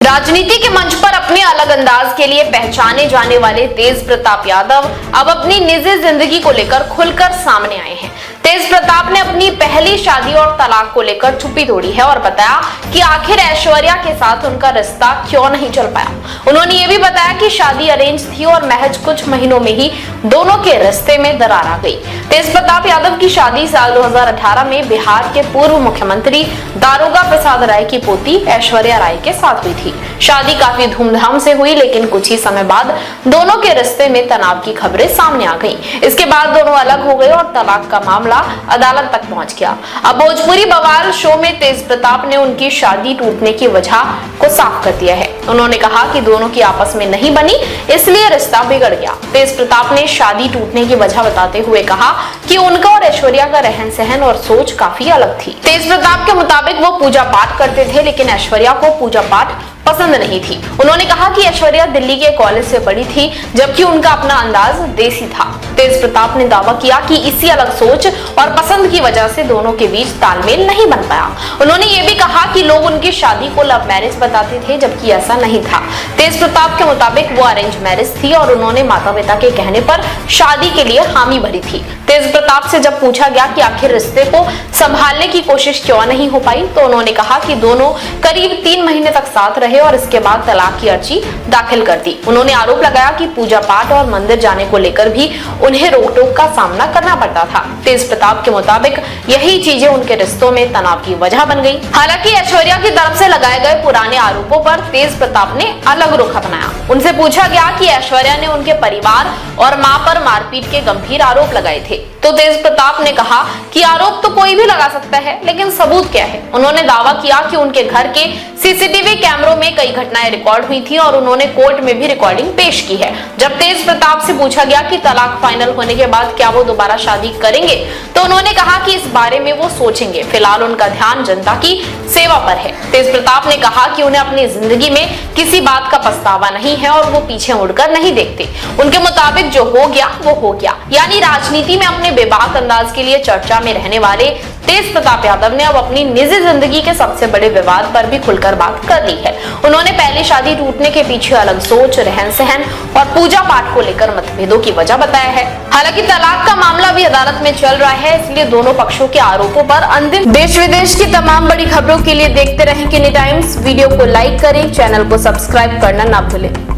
राजनीति के मंच पर अपने अलग अंदाज के लिए पहचाने जाने वाले तेज प्रताप यादव अब अपनी निजी जिंदगी को लेकर खुलकर सामने आए हैं। तेज प्रताप ने अपनी पहली शादी और तलाक को लेकर चुप्पी तोड़ी है और बताया कि आखिर ऐश्वर्या के साथ उनका रिश्ता क्यों नहीं चल पाया। उन्होंने ये भी बताया कि शादी अरेंज थी और महज कुछ महीनों में ही दोनों के रिश्ते में दरार आ गई। तेज प्रताप यादव की शादी साल 2018 में बिहार के पूर्व मुख्यमंत्री दारोगा प्रसाद राय की पोती ऐश्वर्या राय के साथ हुई थी। शादी काफी धूमधाम से हुई, लेकिन कुछ ही समय बाद दोनों के रिश्ते में तनाव की खबरें सामने आ गईं। इसके बाद दोनों अलग हो गए और तलाक का मामला अदालत तक पहुंच गया। अब भोजपुरी बवाल शो में तेज प्रताप ने उनकी शादी टूटने की वजह को साफ कर दिया है। उन्होंने कहा कि दोनों की आपस में नहीं बनी, इसलिए रिश्ता बिगड़ गया। तेज प्रताप ने शादी टूटने की वजह बताते हुए कहा कि उनका और ऐश्वर्या का रहन सहन और सोच काफी अलग थी। तेज प्रताप के मुताबिक वो पूजा पाठ करते थे, लेकिन ऐश्वर्या को पूजा पाठ पसंद नहीं थी। उन्होंने कहा कि ऐश्वर्या दिल्ली के कॉलेज से पढ़ी थी, जबकि उनका अपना अंदाज देसी था। तेज प्रताप ने दावा किया कि इसी अलग सोच और पसंद की वजह से दोनों के बीच तालमेल नहीं बन पाया। उन्होंने ये भी कहा कि लोग उनकी शादी को लव मैरिज बताते थे, जबकि ऐसा नहीं था। तेज प्रताप के मुताबिक वो अरेंज मैरिज थी और उन्होंने माता पिता के कहने पर शादी के लिए हामी भरी थी। तेज प्रताप से जब पूछा गया कि आखिर रिश्ते को संभालने की कोशिश क्यों नहीं हो पाई, तो उन्होंने कहा कि दोनों करीब 3 महीने तक साथ रहे और इसके बाद तलाक की अर्जी दाखिल कर दी। उन्होंने आरोप लगाया कि पूजा पाठ और मंदिर जाने को लेकर भी उन्हें रोक टोक का सामना करना पड़ता था। तेज प्रताप के मुताबिक यही चीजें उनके रिश्तों में तनाव की वजह बन गई। हालांकि ऐश्वर्या की तरफ से लगाए गए पुराने आरोपों पर तेज प्रताप ने अलग रुख अपनाया। उनसे पूछा गया कि ऐश्वर्या ने उनके परिवार और मां पर मारपीट के गंभीर आरोप लगाए थे, तो तेज प्रताप ने कहा कि आरोप तो कोई भी लगा सकता है, लेकिन सबूत क्या है। उन्होंने दावा किया कि उनके घर के सीसीटीवी कैमरों में कई घटनाएं रिकॉर्ड हुई थी और उन्होंने कोर्ट में भी रिकॉर्डिंग पेश की है। जब तेज प्रताप से पूछा गया कि तलाक फाइनल होने के बाद क्या वो दोबारा शादी करेंगे, तो उन्होंने कहा कि इस बारे में वो सोचेंगे। फिलहाल उनका ध्यान जनता की सेवा पर है। तेज प्रताप ने कहा कि उन्हें अपनी जिंदगी में किसी बात का पछतावा नहीं है और वो पीछे मुड़कर नहीं देखते। उनके मुताबिक जो हो गया वो हो गया। यानी राजनीति में अपने बेबाक अंदाज के लिए चर्चा में रहने वाले तेज प्रताप यादव ने अब अपनी निजी जिंदगी के सबसे बड़े विवाद पर भी खुलकर बात कर ली है। उन्होंने पहली शादी टूटने के पीछे अलग सोच, रहन सहन और पूजा पाठ को लेकर मतभेदों की वजह बताया है। हालांकि तलाक का मामला भी अदालत में चल रहा है, इसलिए दोनों पक्षों के आरोपों पर अंतिम देश विदेश की तमाम बड़ी खबरों के लिए देखते रहें किनी टाइम्स। वीडियो को लाइक करें, चैनल को सब्सक्राइब करना ना भूलें।